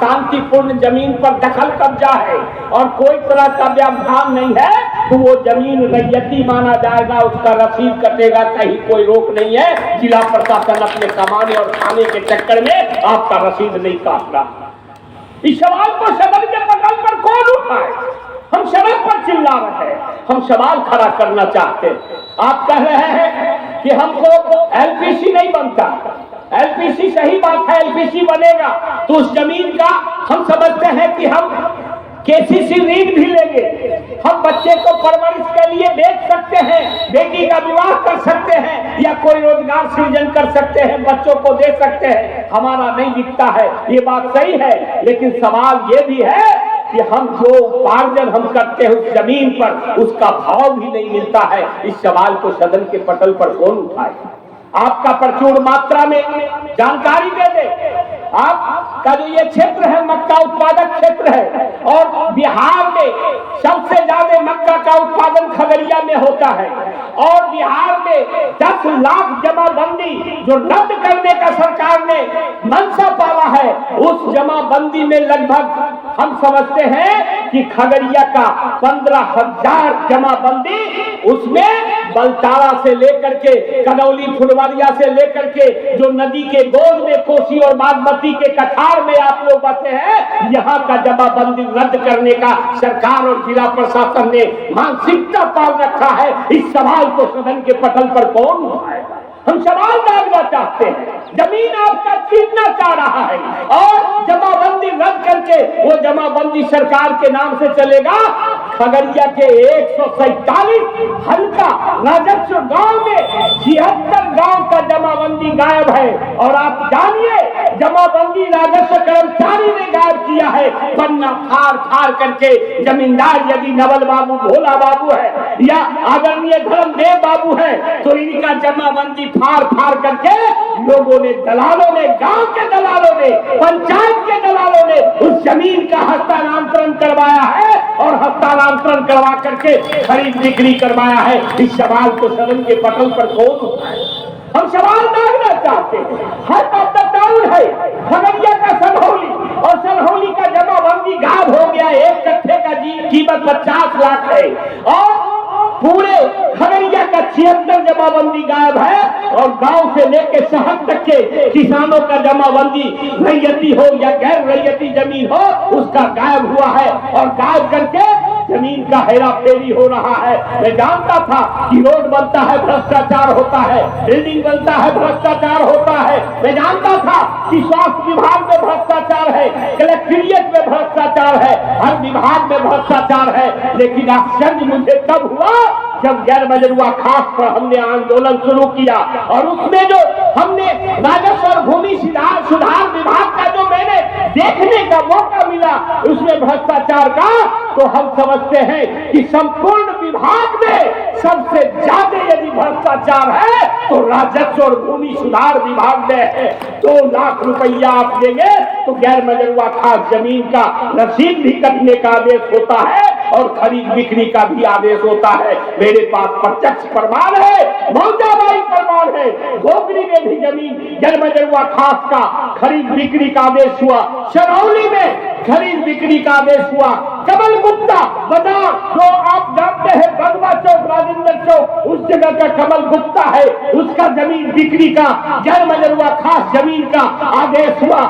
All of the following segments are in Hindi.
शांतिपूर्ण जमीन पर दखल कब्जा है और कोई तरह का व्यवधान नहीं है, तो वो जमीन रैयती माना जाएगा, उसका रसीद कटेगा, कहीं कोई रोक नहीं है। जिला प्रशासन अपने कमाने और खाने के चक्कर में आपका रसीद नहीं काट रहा। इस सवाल को सदन के पटल पर कौन उठाए? हम सड़क पर चिल्ला रहे हैं, हम सवाल खड़ा करना चाहते हैं। आप कह रहे हैं कि हमको एलपीसी नहीं बनता। एलपीसी सही बात है, एलपीसी बनेगा तो उस जमीन का हम समझते हैं कि हम केसीसी ऋण भी लेंगे, हम बच्चे को परवरिश के लिए बेच सकते हैं, बेटी का विवाह कर सकते हैं या कोई रोजगार सृजन कर सकते हैं, बच्चों को दे सकते हैं। हमारा नहीं दिखता है, ये बात सही है, लेकिन सवाल ये भी है कि हम जो उपार्जन हम करते हैं उस जमीन पर उसका भाव भी नहीं मिलता है। इस सवाल को सदन के पटल पर कौन उठाए? आपका प्रचुर मात्रा में जानकारी दे दे। आपका जो ये क्षेत्र है मक्का उत्पादक क्षेत्र है और बिहार में सबसे ज्यादा मक्का का उत्पादन खगड़िया में होता है और बिहार में 10 लाख जमाबंदी जो रद्द करने का सरकार ने मंशा पाला है, उस जमाबंदी में लगभग हम समझते हैं कि खगड़िया का 15,000 जमाबंदी, उसमें बलतारा से लेकर के कनौली फुलवारिया से लेकर के जो नदी के गोद में कोसी और बागमती के कछार में आप लोग बसे हैं, यहाँ का जमाबंदी रद्द करने का सरकार और जिला प्रशासन ने मानसिकता पाल रखा है। इस सवाल को सदन के पटल पर कौन उठाएगा? हम सवाल डालना चाहते हैं। जमीन आपका छीनना चाह रहा है और जमाबंदी रद्द करके वो जमाबंदी सरकार के नाम से चलेगा। खगड़िया के 147 हल्का राजस्व गांव में 76 गांव का जमाबंदी गायब है और आप जानिए जमाबंदी राजस्व कर्मचारी ने गायब किया है। पन्ना फाड़ फाड़ करके जमींदार यदि नवल बाबू भोला बाबू है या आदरणीय धर्मदेव बाबू है तो इनका जमाबंदी फाड़ फाड़ करके लोगों ने, दलालों ने, गांव के दलालों ने, पंचायत के दलालों ने उस जमीन का हस्तांतरण करवाया है और हस्तांतरण करवा करके खरीद बिक्री करवाया है। इस सवाल को सदन के पटल पर कौन उठाए? हम सवाल डालना चाहते हैं। हर टाउन है खगड़िया का सनहौली और सनहौली का जमाबंदी गायब हो गया। एक कट्ठे का कीमत 50 लाख है और पूरे खगड़िया का 76 जमाबंदी गायब है और गांव से लेकर शहर तक के किसानों का जमाबंदी रैयती हो या गैर रैयती जमीन हो उसका गायब हुआ है और गायब करके जमीन का हेरा फेरी हो रहा है। मैं जानता था कि रोड बनता है भ्रष्टाचार होता है, बिल्डिंग बनता है भ्रष्टाचार होता है, मैं जानता था कि स्वास्थ्य विभाग में भ्रष्टाचार है, कलेक्ट्रेट में भ्रष्टाचार है, हर विभाग में भ्रष्टाचार है। लेकिन आश्चर्य मुझे तब हुआ जब गैर मजरूआ खास पर हमने आंदोलन शुरू किया और उसमें जो हमने राजस्व और भूमि सुधार विभाग का जो मैंने देखने का मौका मिला उसमें भ्रष्टाचार का, तो हम समझते हैं कि संपूर्ण विभाग में सबसे ज्यादा यदि भ्रष्टाचार है तो राजस्व और भूमि सुधार विभाग में है। 2 लाख रुपया आप देंगे तो गैर मजरूआ खास जमीन का रसीद भी कटने का आदेश होता है और खरीद बिक्री का भी आदेश होता है। मेरे पास प्रत्यक्ष प्रमाण है, मौजाबाई प्रमाण है। गोगरी में भी जमीन गैर मजरूआ खास का खरीद बिक्री का आदेश हुआ, सनहौली में खरीद बिक्री का आदेश हुआ, कमल गुप्ता बाजार जो आप जानते हैं बगवा चौक राजेंद्र चौक उस जगह का कमल गुप्ता है, उसका जमीन बिक्री का गैर मजरूआ खास जमीन का आदेश हुआ।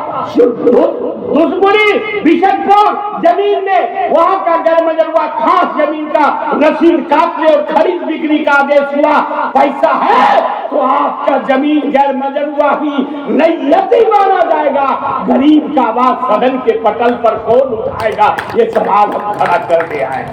धुसमुरी बिशनपुर जमीन में वहां का गैर मजरूआ खास जमीन का रसीद काटने और खरीद बिक्री का आदेश हुआ। पैसा है तो आपका जमीन गैर मजरूआ ही रैयती माना जाएगा। गरीब का आवाज सदन के पटल पर कौन उठाएगा? ये सवाल हम खड़ा करने आए,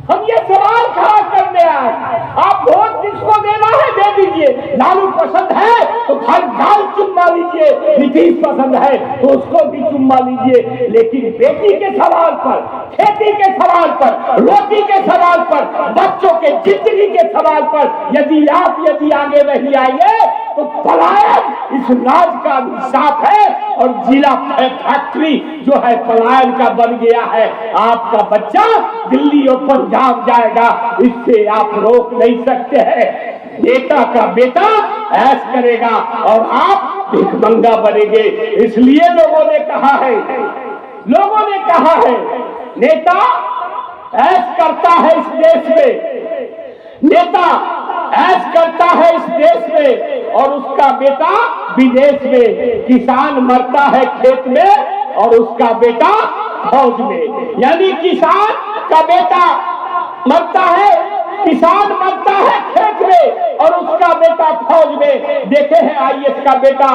हम ये सवाल खड़ा करने आए। आप वोट जिसको देना है दे दीजिए, लालू पसंद है तो हर गाल चुम्मा लीजिए, नीतीश पसंद है तो उसको भी चुम्मा लीजिए। लेकिन बेटी के सवाल पर, खेती के सवाल पर, रोटी के सवाल पर, बच्चों के जिंदगी के सवाल पर यदि आगे नहीं आएंगे तो पलायन इस राज का अभिशाप है और जिला फैक्ट्री जो है पलायन का बन गया है। आपका बच्चा दिल्ली और पंजाब जाएगा, इससे आप रोक नहीं सकते हैं। नेता का बेटा ऐश करेगा और आप भिखमंगा बनेंगे। इसलिए लोगों ने कहा है, नेता ऐश करता है इस देश में, नेता ऐश करता है इस देश में और उसका बेटा विदेश में। किसान मरता है खेत में और उसका बेटा फौज में। यानी किसान का बेटा मरता है, किसान मरता है खेत में और उसका बेटा फौज में। देखे हैं आईएएस का बेटा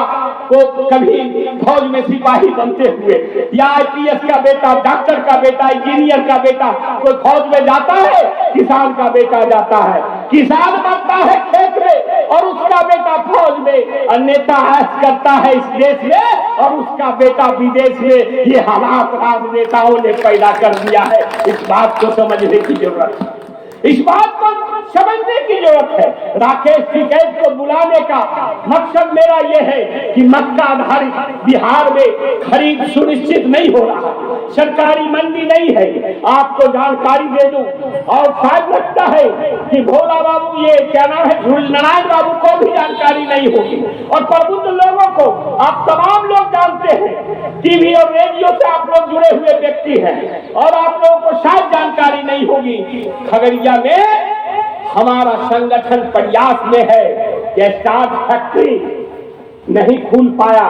को कभी फौज में सिपाही बनते हुए, या आईपीएस का बेटा, डॉक्टर का बेटा, इंजीनियर का बेटा कोई फौज में जाता है? किसान का बेटा जाता है। किसान मरता है खेत में और उसका बेटा फौज में। और नेता ऐश करता है इस देश में और उसका बेटा विदेश में। ये हालात राजनेताओं ने पैदा कर दिया है। इस बात को समझने की जरूरत है, इस बात को समझने की जरूरत है। राकेश टिकैत को बुलाने का मकसद मेरा यह है कि मक्का आधारित बिहार में खरीद सुनिश्चित नहीं हो रहा, सरकारी मंडी नहीं है। आपको जानकारी दे दूं, और शायद लगता है कि भोला बाबू, ये क्या नाम है, नारायण बाबू को भी जानकारी नहीं होगी, और प्रबुद्ध लोगों को, आप तमाम लोग जानते हैं, टीवी और रेडियो से आप लोग जुड़े हुए व्यक्ति हैं, और आप लोगों को शायद जानकारी नहीं होगी। खगड़िया में हमारा संगठन प्रयास में है कि स्टार्च फैक्ट्री नहीं खुल पाया।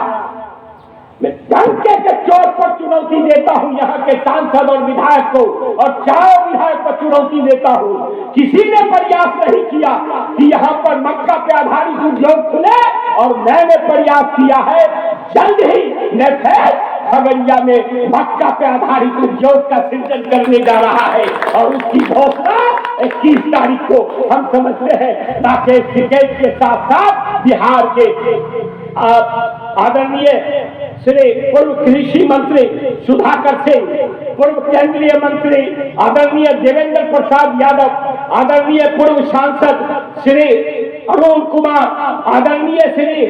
मैं डंके के चोट पर चुनौती देता हूं यहाँ के सांसद और विधायक को, और चारों विधायक को चुनौती देता हूं। किसी ने प्रयास नहीं किया कि यहाँ पर मक्का पे आधारित उद्योग खुले, और मैंने प्रयास किया है। जल्द ही नेफेड खगड़िया में मक्का पे आधारित उद्योग का सृजन करने जा रहा है, और उसकी घोषणा 21 तारीख को हम समझते हैं। राकेश टिकैत के साथ साथ बिहार के आदरणीय श्री पूर्व कृषि मंत्री सुधाकर सिंह, पूर्व केंद्रीय मंत्री आदरणीय देवेंद्र प्रसाद यादव, आदरणीय पूर्व सांसद श्री अरुण कुमार, आदरणीय श्री